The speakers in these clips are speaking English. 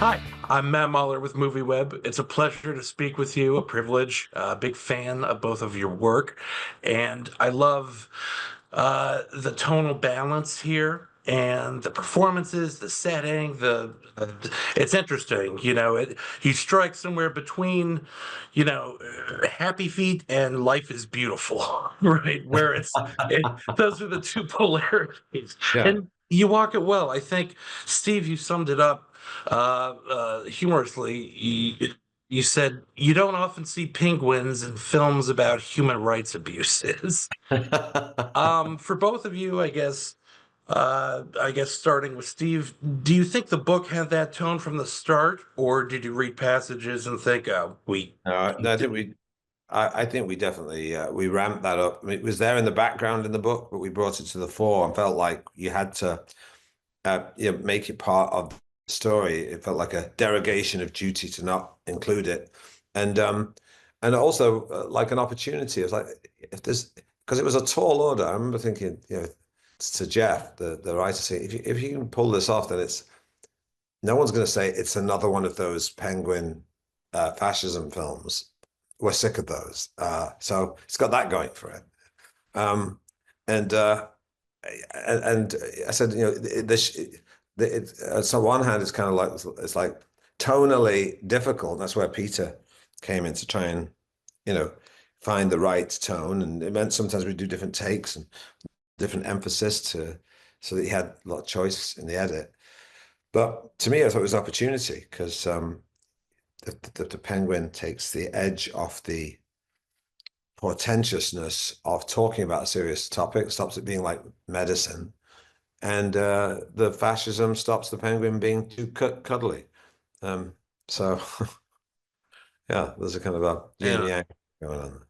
Hi, I'm Matt Mahler with MovieWeb. It's a pleasure to speak with you, a privilege. A big fan of both of your work. And I love the tonal balance here and the performances, the setting, it's interesting, he strikes somewhere between, Happy Feet and Life is Beautiful, right? Where those are the two polarities. Yeah. And you walk it well. I think, Steve, you summed it up humorously. You said you don't often see penguins in films about human rights abuses. For both of you, I guess starting with Steve, do you think the book had that tone from the start, or did you read passages and think, oh, No, I think we definitely we ramped that up. I mean, it was there in the background in the book, but we brought it to the fore and felt like you had to make it part of the story. It felt like a derogation of duty to not include it, and also like an opportunity. It was like if there's because it was a tall order. I remember thinking, to Jeff, the writer, saying, if you can pull this off, then it's no one's going to say it's another one of those penguin fascism films. We're sick of those. So it's got that going for it. Um, and, uh, and I said, so on one hand, it's kind of like it's like tonally difficult. That's where Peter came in to try and you know find the right tone, and it meant sometimes we do different takes and different emphasis so that he had a lot of choice in the edit. But to me, I thought it was an opportunity because the penguin takes the edge off the portentousness of talking about a serious topic, stops it being like medicine, and the fascism stops the penguin being too cuddly. Um, so yeah, there's a kind of a yin yeah, yang going on.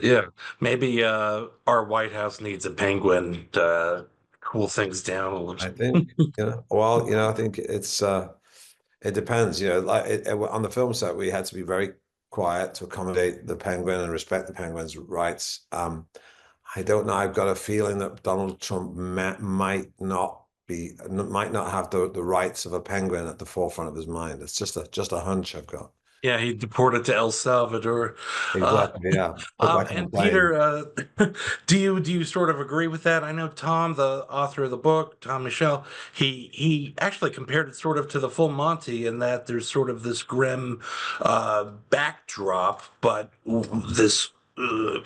yeah, maybe our White House needs a penguin to cool things down a little. I think, I think it depends. On the film set, we had to be very quiet to accommodate the penguin and respect the penguin's rights. I don't know. I've got a feeling that Donald Trump might not have the rights of a penguin at the forefront of his mind. It's just a hunch I've got. Yeah, he deported to El Salvador. Uh, Exactly. Yeah. Put back on a and plane. Peter, do you sort of agree with that? I know Tom, the author of the book, Tom Michel, he actually compared it sort of to the full Monty in that there's sort of this grim backdrop, but this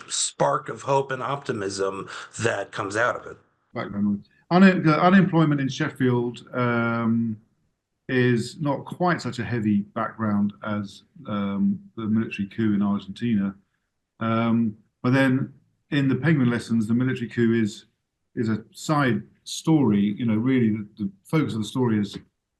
spark of hope and optimism that comes out of it. Background. Unemployment in Sheffield is not quite such a heavy background as the military coup in Argentina. But then in the Penguin Lessons, the military coup is a side story. Really the focus of the story is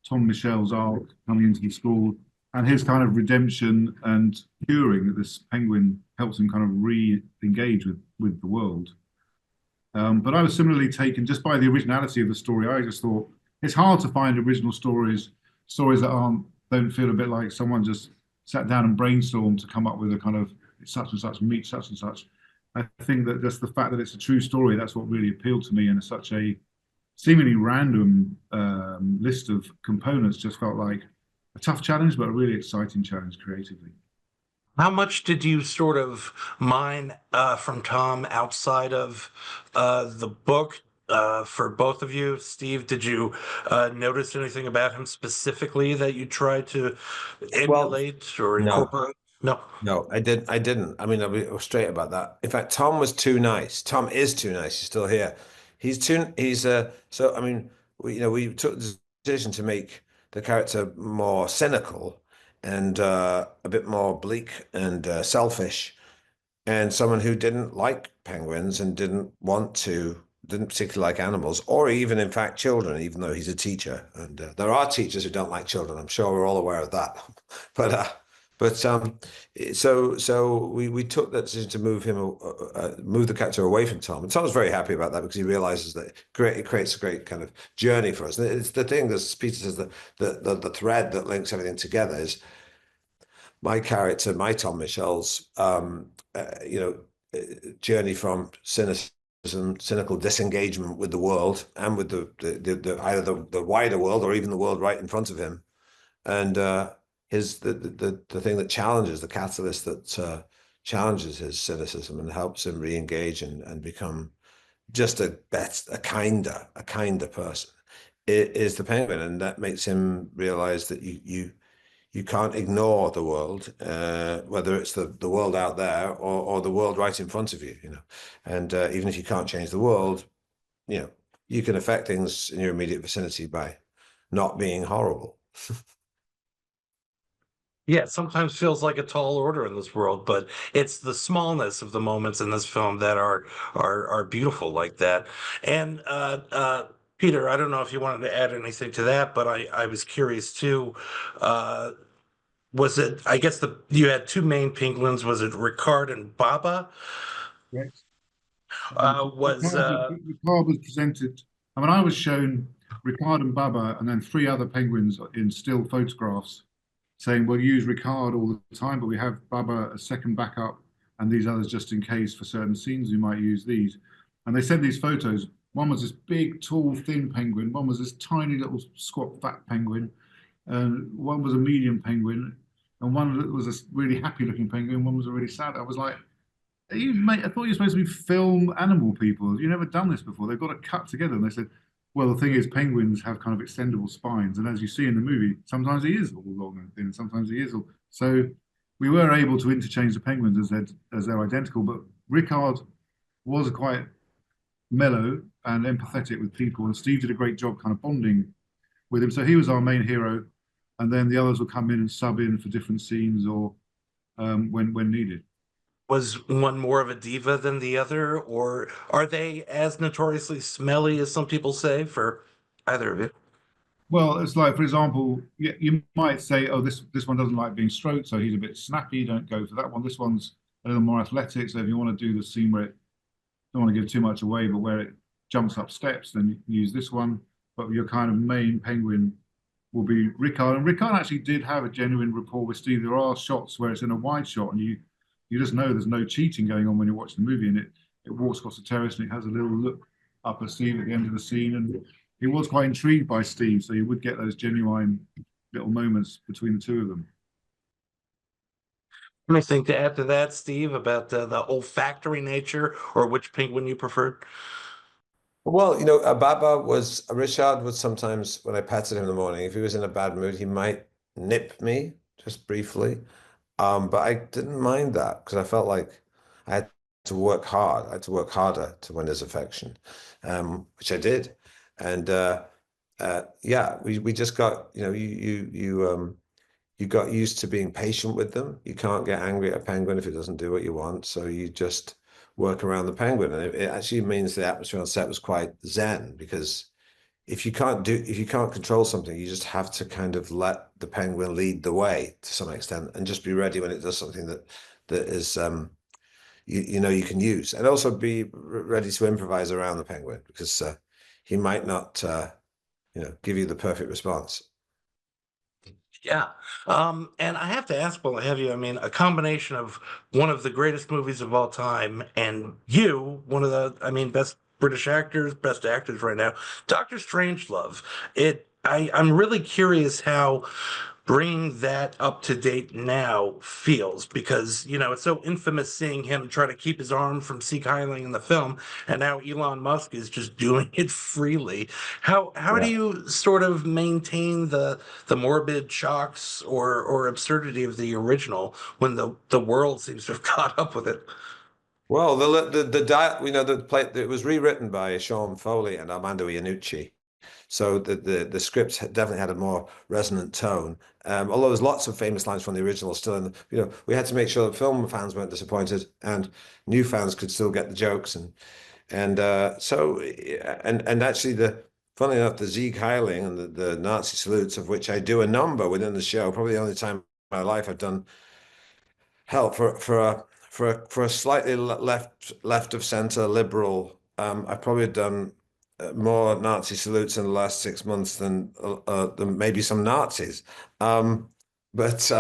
Tom Michel's arc coming into the school and his kind of redemption and curing that this penguin helps him kind of re-engage with the world. But I was similarly taken just by the originality of the story. I just thought it's hard to find original stories that don't feel a bit like someone just sat down and brainstormed to come up with a kind of such and such meet such and such. I think that just the fact that it's a true story, that's what really appealed to me. And it's such a seemingly random list of components just felt like a tough challenge, but a really exciting challenge creatively. How much did you sort of mine from Tom outside of the book for both of you? Steve, did you notice anything about him specifically that you tried to Well, emulate or no, incorporate? No. no, I didn't. I mean, I'll be straight about that. In fact, Tom was too nice. Tom is too nice. He's still here. So I mean, we took the decision to make the character more cynical and a bit more bleak and selfish, and someone who didn't like penguins and didn't particularly like animals, or even in fact children, even though he's a teacher. And there are teachers who don't like children. I'm sure we're all aware of that. But but so we took that decision to move the character away from Tom, and Tom's very happy about that because he realizes that it creates a great kind of journey for us. And it's the thing, as Peter says, that the thread that links everything together is my character, my Tom Michel's, journey from cynical disengagement with the world and with either the wider world or even the world right in front of him, and the thing that challenges, the catalyst that challenges his cynicism and helps him re-engage and become just a kinder person is the penguin, and that makes him realize that you can't ignore the world, whether it's the world out there or the world right in front of you, you know. And even if you can't change the world, you know, you can affect things in your immediate vicinity by not being horrible. Yeah, it sometimes feels like a tall order in this world, but it's the smallness of the moments in this film that are beautiful like that. And Peter, I don't know if you wanted to add anything to that, but I was curious too. Uh, was it? I guess you had two main penguins. Was it Ricard and Baba? Correct. Was Ricard was presented. I mean, I was shown Ricard and Baba, and then three other penguins in still photographs, saying we'll use Ricard all the time, but we have Baba a second backup, and these others just in case for certain scenes we might use these. And they sent these photos. One was this big, tall, thin penguin. One was this tiny little squat, fat penguin. And one was a medium penguin, and one was a really happy-looking penguin. One was a really sad. I was like, mate, I thought you were supposed to be film animal people. You've never done this before. They've got to cut together. And they said, well, the thing is, penguins have kind of extendable spines. And as you see in the movie, sometimes he is all long and thin, and sometimes he is all. So we were able to interchange the penguins as they're identical. But Ricard was quite mellow and empathetic with people. And Steve did a great job kind of bonding with him. So he was our main hero. And then the others would come in and sub in for different scenes or when needed. Was one more of a diva than the other, or are they as notoriously smelly as some people say for either of you? Well, it's like, for example, you might say, oh, this one doesn't like being stroked, so he's a bit snappy. Don't go for that one. This one's a little more athletic. So if you want to do the scene where it don't want to give too much away, but where it jumps up steps, then you can use this one. But your kind of main penguin will be Ricard. And Ricard actually did have a genuine rapport with Steve. There are shots where it's in a wide shot, and you just know there's no cheating going on when you watch the movie, and it walks across the terrace and it has a little look up at Steve at the end of the scene, and he was quite intrigued by Steve, so you would get those genuine little moments between the two of them. Anything to add to that, Steve, about the olfactory nature or which penguin you preferred? Well, you know, Richard would sometimes, when I patted him in the morning, if he was in a bad mood, he might nip me just briefly. But I didn't mind that because I felt like I had to work hard. I had to work harder to win his affection, which I did. And yeah, we just got, you know, you got used to being patient with them. You can't get angry at a penguin if it doesn't do what you want. So you just work around the penguin. And it actually means the atmosphere on set was quite zen, because if you can't control something, you just have to kind of let the penguin lead the way to some extent, and just be ready when it does something that is you know you can use, and also be ready to improvise around the penguin, because he might not you know, give you the perfect response. Yeah. And I have to ask while I have you, I mean, a combination of one of the greatest movies of all time and you, one of the, I mean, best British actors, best actors right now, Dr. Strangelove. I'm really curious how bringing that up to date now feels, because it's so infamous seeing him try to keep his arm from Sieg Heiling in the film, and now Elon Musk is just doing it freely. How do Yeah. you sort of maintain the morbid shocks or absurdity of the original when the world seems to have caught up with it? Well, you know, the play, it was rewritten by Sean Foley and Armando Iannucci. So the script definitely had a more resonant tone. Although there's lots of famous lines from the original still in you know, we had to make sure that film fans weren't disappointed and new fans could still get the jokes, and actually funnily enough, the Sieg Heiling and the Nazi salutes, of which I do a number within the show, probably the only time in my life I've done hell for a slightly left of center liberal. I've probably done more Nazi salutes in the last 6 months than maybe some Nazis. Um, but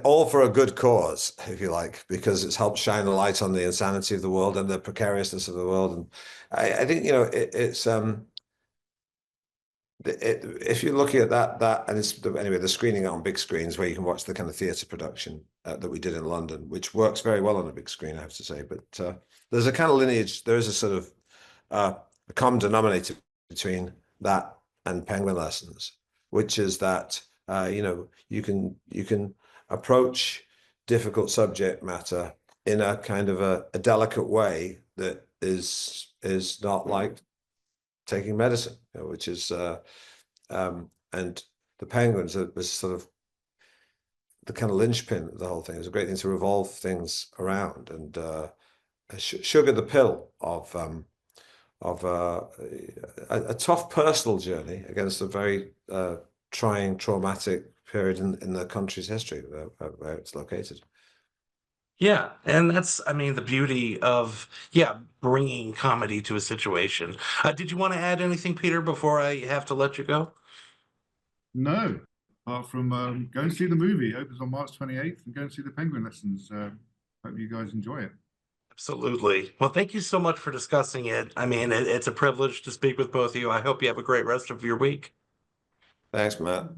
all for a good cause, if you like, because it's helped shine a light on the insanity of the world and the precariousness of the world. And I think, you know, it's if you're looking at that, and it's anyway, the screening on big screens where you can watch the kind of theatre production that we did in London, which works very well on a big screen, I have to say. But there's a kind of lineage. There is a sort of a common denominator between that and Penguin Lessons, which is that you can approach difficult subject matter in a kind of a delicate way that is not like taking medicine, which is and the Penguins was sort of the kind of linchpin of the whole thing. It was a great thing to revolve things around and sugar the pill of a tough personal journey against a very trying, traumatic period in the country's history where it's located. Yeah, and that's, I mean, the beauty of, bringing comedy to a situation. Did you want to add anything, Peter, before I have to let you go? No, apart from go and see the movie. It opens on March 28th, and go and see the Penguin Lessons. Hope you guys enjoy it. Absolutely. Well, thank you so much for discussing it. I mean, it's a privilege to speak with both of you. I hope you have a great rest of your week. Thanks, Matt.